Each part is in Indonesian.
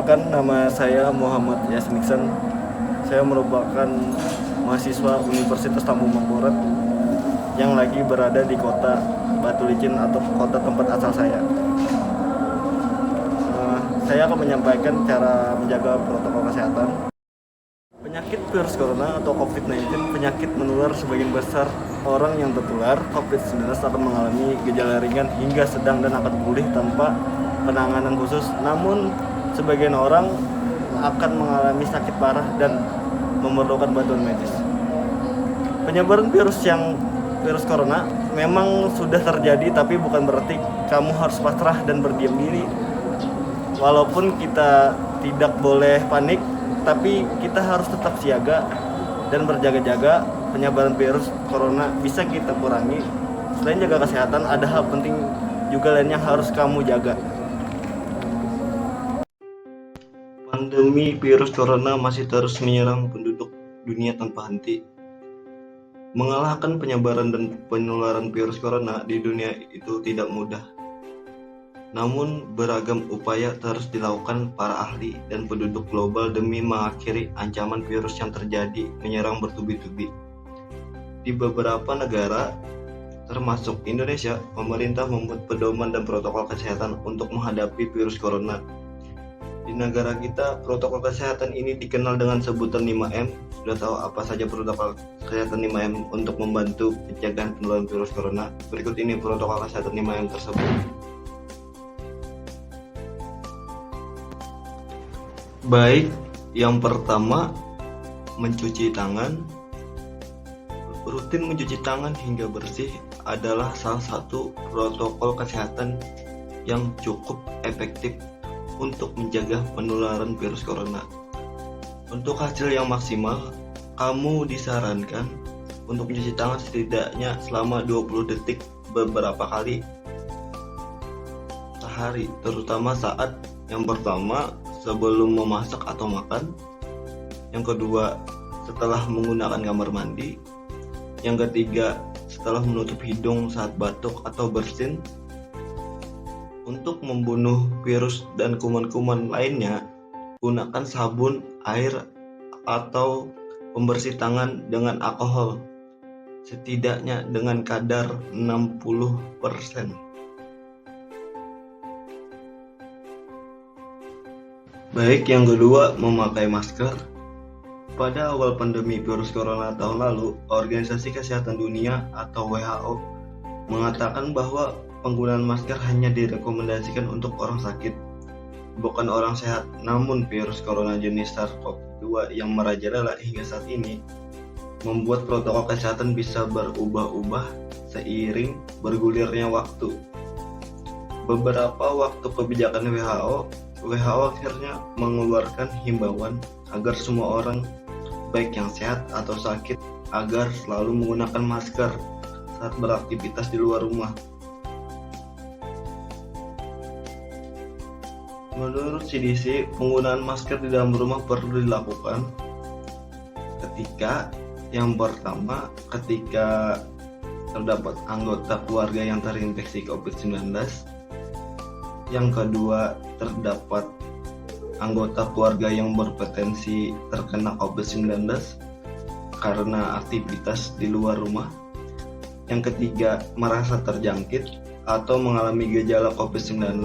Perkenalkan, nama saya Muhammad Yasmiksan. Saya merupakan mahasiswa Universitas Tambung Mangkurat yang lagi berada di kota Batu Licin atau kota tempat asal saya. Saya akan menyampaikan cara menjaga protokol kesehatan. Penyakit virus corona atau COVID-19, penyakit menular sebagian besar orang yang tertular COVID-19 akan mengalami gejala ringan hingga sedang dan akan pulih tanpa penanganan khusus. Namun, sebagian orang akan mengalami sakit parah dan memerlukan bantuan medis. Penyebaran virus corona memang sudah terjadi, tapi bukan berarti kamu harus pasrah dan berdiam diri. Walaupun kita tidak boleh panik, tapi kita harus tetap siaga dan berjaga-jaga. Penyebaran virus corona bisa kita kurangi. Selain jaga kesehatan, ada hal penting juga lain yang harus kamu jaga. Pandemi virus corona masih terus menyerang penduduk dunia tanpa henti. Mengalahkan penyebaran dan penularan virus corona di dunia itu tidak mudah. Namun, beragam upaya terus dilakukan para ahli dan penduduk global demi mengakhiri ancaman virus yang terjadi menyerang bertubi-tubi. Di beberapa negara, termasuk Indonesia, pemerintah membuat pedoman dan protokol kesehatan untuk menghadapi virus corona. Di negara kita, protokol kesehatan ini dikenal dengan sebutan 5M. Sudah tahu apa saja protokol kesehatan 5M untuk membantu pencegahan penularan virus corona? Berikut ini protokol kesehatan 5M tersebut. Baik, yang pertama, mencuci tangan. Rutin mencuci tangan hingga bersih adalah salah satu protokol kesehatan yang cukup efektif untuk menjaga penularan virus corona. Untuk hasil yang maksimal, kamu disarankan untuk mencuci tangan setidaknya selama 20 detik beberapa kali sehari, terutama saat yang pertama sebelum memasak atau makan, yang kedua setelah menggunakan kamar mandi, yang ketiga setelah menutup hidung saat batuk atau bersin. Untuk membunuh virus dan kuman-kuman lainnya, gunakan sabun, air, atau pembersih tangan dengan alkohol setidaknya dengan kadar 60%. Baik, yang kedua, memakai masker. Pada awal pandemi virus corona tahun lalu, Organisasi Kesehatan Dunia atau WHO mengatakan bahwa penggunaan masker hanya direkomendasikan untuk orang sakit, bukan orang sehat. Namun virus corona jenis SARS-CoV-2 yang merajalela hingga saat ini membuat protokol kesehatan bisa berubah-ubah seiring bergulirnya waktu. Beberapa waktu kebijakan WHO akhirnya mengeluarkan himbauan agar semua orang, baik yang sehat atau sakit, agar selalu menggunakan masker saat beraktivitas di luar rumah. Menurut CDC, penggunaan masker di dalam rumah perlu dilakukan ketika terdapat anggota keluarga yang terinfeksi COVID-19. Yang kedua, terdapat anggota keluarga yang berpotensi terkena COVID-19 karena aktivitas di luar rumah. Yang ketiga, merasa terjangkit atau mengalami gejala COVID-19.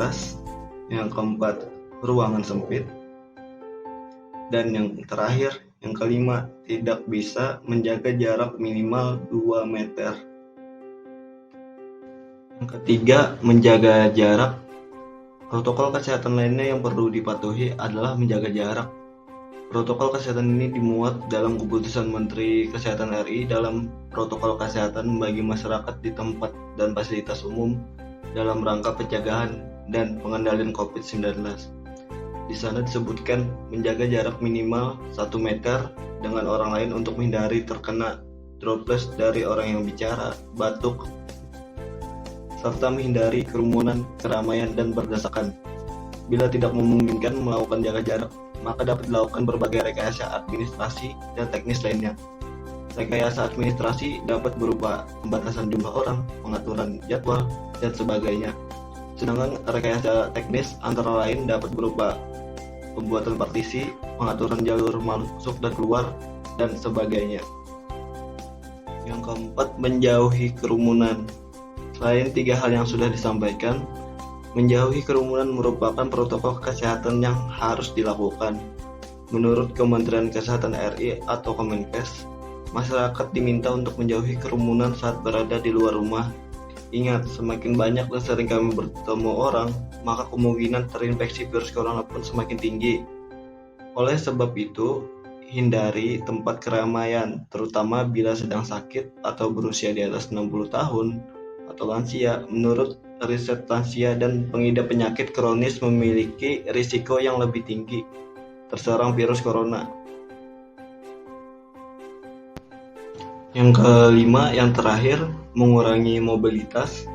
Yang keempat, ruangan sempit. Dan yang terakhir, yang kelima, tidak bisa menjaga jarak minimal 2 meter. Yang ketiga, menjaga jarak. Protokol kesehatan lainnya yang perlu dipatuhi adalah menjaga jarak. Protokol kesehatan ini dimuat dalam keputusan Menteri Kesehatan RI dalam protokol kesehatan bagi masyarakat di tempat dan fasilitas umum dalam rangka pencegahan dan pengendalian COVID-19. Di sana disebutkan menjaga jarak minimal 1 meter dengan orang lain untuk menghindari terkena droplet dari orang yang bicara, batuk, serta menghindari kerumunan, keramaian, dan berdesakan. Bila tidak memungkinkan melakukan jaga jarak, maka dapat dilakukan berbagai rekayasa administrasi dan teknis lainnya. Rekayasa administrasi dapat berupa pembatasan jumlah orang, pengaturan jadwal, dan sebagainya. Sedangkan rekayasa teknis antara lain dapat berupa pembuatan partisi, pengaturan jalur masuk dan keluar, dan sebagainya. Yang keempat, menjauhi kerumunan. Selain 3 hal yang sudah disampaikan, menjauhi kerumunan merupakan protokol kesehatan yang harus dilakukan. Menurut Kementerian Kesehatan RI atau Kemenkes, masyarakat diminta untuk menjauhi kerumunan saat berada di luar rumah. Ingat, semakin banyak dan sering kami bertemu orang, maka kemungkinan terinfeksi virus corona pun semakin tinggi. Oleh sebab itu, hindari tempat keramaian, terutama bila sedang sakit atau berusia di atas 60 tahun atau lansia. Menurut riset, lansia dan pengidap penyakit kronis memiliki risiko yang lebih tinggi terserang virus corona. Yang kelima, yang terakhir, mengurangi mobilitas.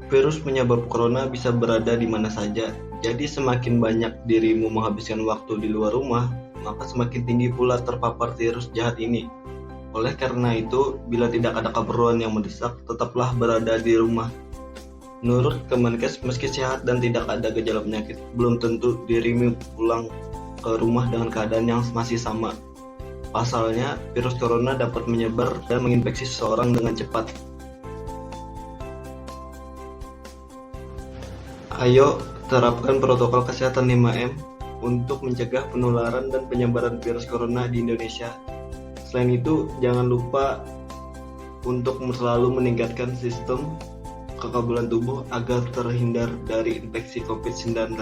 Virus penyebab corona bisa berada di mana saja, jadi semakin banyak dirimu menghabiskan waktu di luar rumah, maka semakin tinggi pula terpapar virus jahat ini. Oleh karena itu, bila tidak ada keperluan yang mendesak, tetaplah berada di rumah. Menurut Kemenkes, meski sehat dan tidak ada gejala penyakit, belum tentu dirimu pulang ke rumah dengan keadaan yang masih sama. Pasalnya, virus corona dapat menyebar dan menginfeksi seseorang dengan cepat. Ayo terapkan protokol kesehatan 5M untuk mencegah penularan dan penyebaran virus corona di Indonesia. Selain itu, jangan lupa untuk selalu meningkatkan sistem kekebalan tubuh agar terhindar dari infeksi COVID-19.